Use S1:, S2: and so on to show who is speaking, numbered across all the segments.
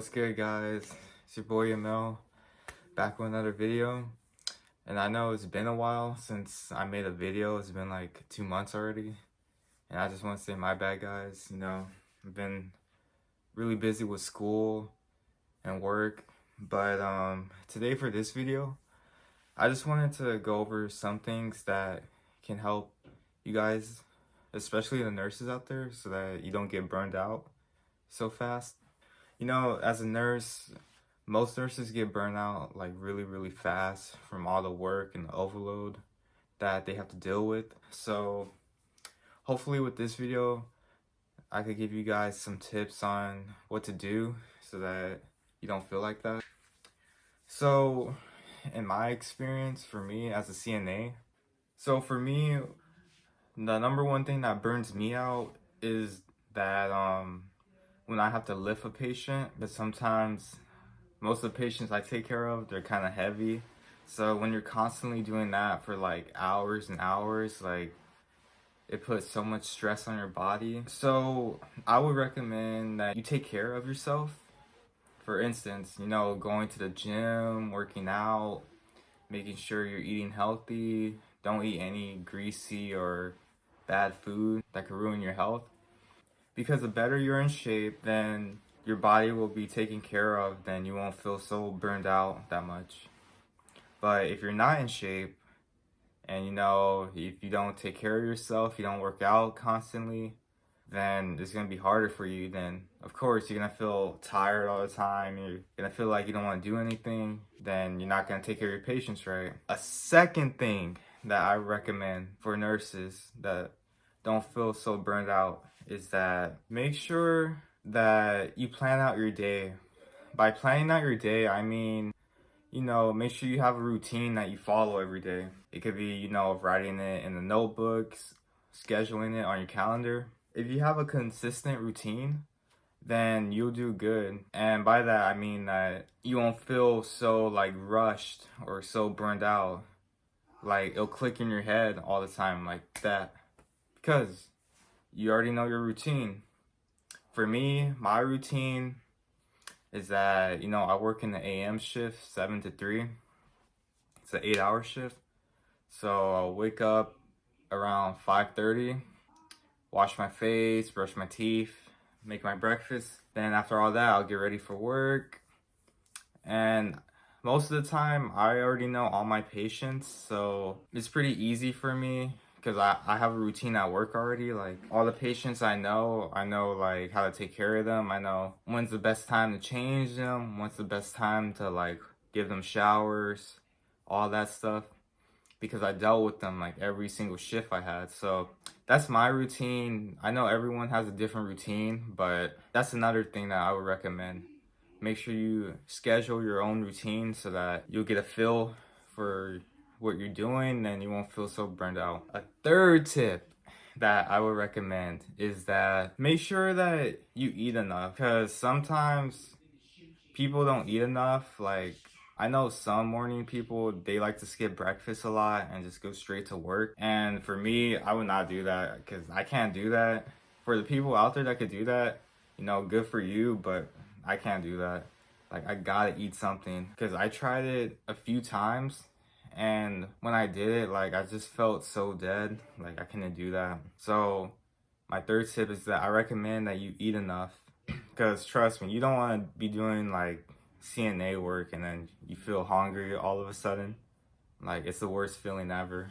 S1: What's good, guys? It's your boy Emil, back with another video. And I know it's been a while since I made a video. It's been like 2 months already. And I just want to say my bad, guys. I've been really busy with school and work. But today for this video, I just wanted to go over some things that can help you guys, especially the nurses out there, so that you don't get burned out so fast. As a nurse, most nurses get burned out like really fast from all the work and the overload that they have to deal with. So hopefully with this video, I could give you guys some tips on what to do so that you don't feel like that. So in my experience, for me as a CNA, for me, the number one thing that burns me out is that when I have to lift a patient, but sometimes most of the patients I take care of, they're kind of heavy. So when you're constantly doing that for like hours and hours, like it puts so much stress on your body. So I would recommend that you take care of yourself. For instance, going to the gym, working out, making sure you're eating healthy. Don't eat any greasy or bad food that could ruin your health. Because the better you're in shape, then your body will be taken care of, then you won't feel so burned out that much. But if you're not in shape, and if you don't take care of yourself, you don't work out constantly, then it's going to be harder for you. Then, of course, you're going to feel tired all the time. You're going to feel like you don't want to do anything. Then you're not going to take care of your patients right. A second thing that I recommend for nurses that don't feel so burned out is that make sure that you plan out your day. By planning out your day, I mean, make sure you have a routine that you follow every day. It could be, writing it in the notebooks, scheduling it on your calendar. If you have a consistent routine, then you'll do good. And by that, I mean that you won't feel so like rushed or so burned out. Like it'll click in your head all the time like that. Because you already know your routine. For me, my routine is that, I work in the AM shift, 7 to 3. It's an 8-hour shift. So I'll wake up around 5:30, wash my face, brush my teeth, make my breakfast. Then after all that, I'll get ready for work. And most of the time, I already know all my patients. So it's pretty easy for me, because I have a routine at work already. Like all the patients I know like how to take care of them. I know when's the best time to change them, when's the best time to like give them showers, all that stuff, because I dealt with them like every single shift I had. So that's my routine. I know everyone has a different routine, but that's another thing that I would recommend. Make sure you schedule your own routine so that you'll get a feel for what you're doing and you won't feel so burned out. A third tip that I would recommend is that make sure that you eat enough, because sometimes people don't eat enough. Like I know some morning people, they like to skip breakfast a lot and just go straight to work. And for me, I would not do that because I can't do that. For the people out there that could do that, good for you, but I can't do that. Like I gotta eat something, because I tried it a few times. And when I did it, like I just felt so dead. Like I couldn't do that. So my third tip is that I recommend that you eat enough. Because trust me, you don't want to be doing like CNA work and then you feel hungry all of a sudden. Like it's the worst feeling ever.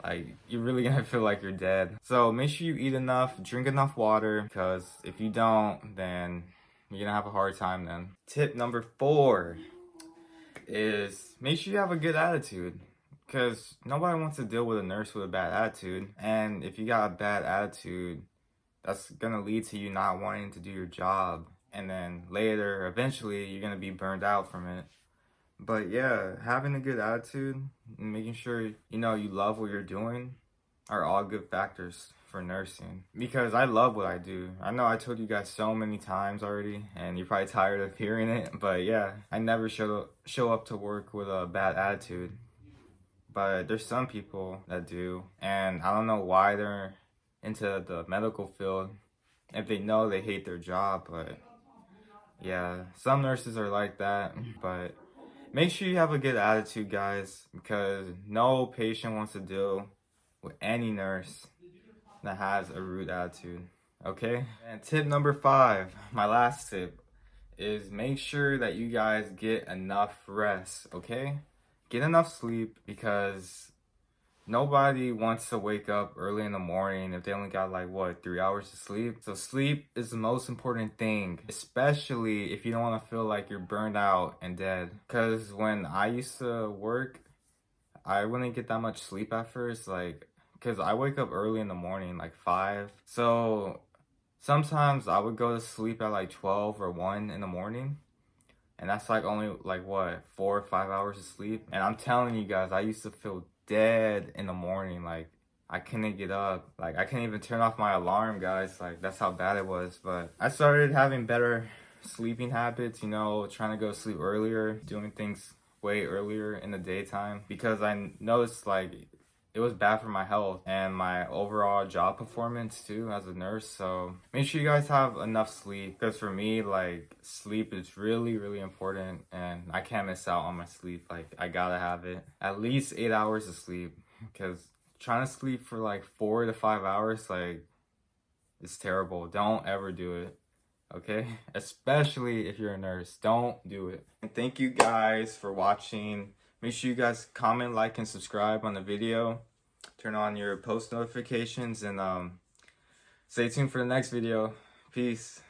S1: Like you're really gonna feel like you're dead. So make sure you eat enough, drink enough water, because if you don't, then you're gonna have a hard time then. Tip number 4 is make sure you have a good attitude, because nobody wants to deal with a nurse with a bad attitude. And if you got a bad attitude, that's gonna lead to you not wanting to do your job, and then later eventually you're gonna be burned out from it. But yeah, having a good attitude and making sure you love what you're doing are all good factors for nursing, because I love what I do. I know I told you guys so many times already and you're probably tired of hearing it, but yeah, I never show up to work with a bad attitude. But there's some people that do, and I don't know why they're into the medical field if they know they hate their job. But Yeah, some nurses are like that, but make sure you have a good attitude, guys, because no patient wants to deal with any nurse that has a rude attitude. Okay? And tip number 5, my last tip, is make sure that you guys get enough rest, okay? Get enough sleep, because nobody wants to wake up early in the morning if they only got like what, 3 hours of sleep. So sleep is the most important thing, especially if you don't want to feel like you're burned out and dead. Because when I used to work, I wouldn't get that much sleep at first, like, because I wake up early in the morning, like 5. So sometimes I would go to sleep at like 12 or 1 in the morning. And that's like only like what, 4 or 5 hours of sleep. And I'm telling you guys, I used to feel dead in the morning. Like I couldn't get up. Like I couldn't even turn off my alarm, guys. Like that's how bad it was. But I started having better sleeping habits, you know, trying to go to sleep earlier, doing things way earlier in the daytime, because I noticed like it was bad for my health and my overall job performance too as a nurse. So make sure you guys have enough sleep, because for me, like, sleep is really, really important and I can't miss out on my sleep. Like I gotta have it, at least 8 hours of sleep, because trying to sleep for like 4 to 5 hours, like, it's terrible. Don't ever do it. Okay, especially if you're a nurse, don't do it. And thank you guys for watching. Make sure you guys comment, like, and subscribe on the video. Turn on your post notifications, and stay tuned for the next video. Peace.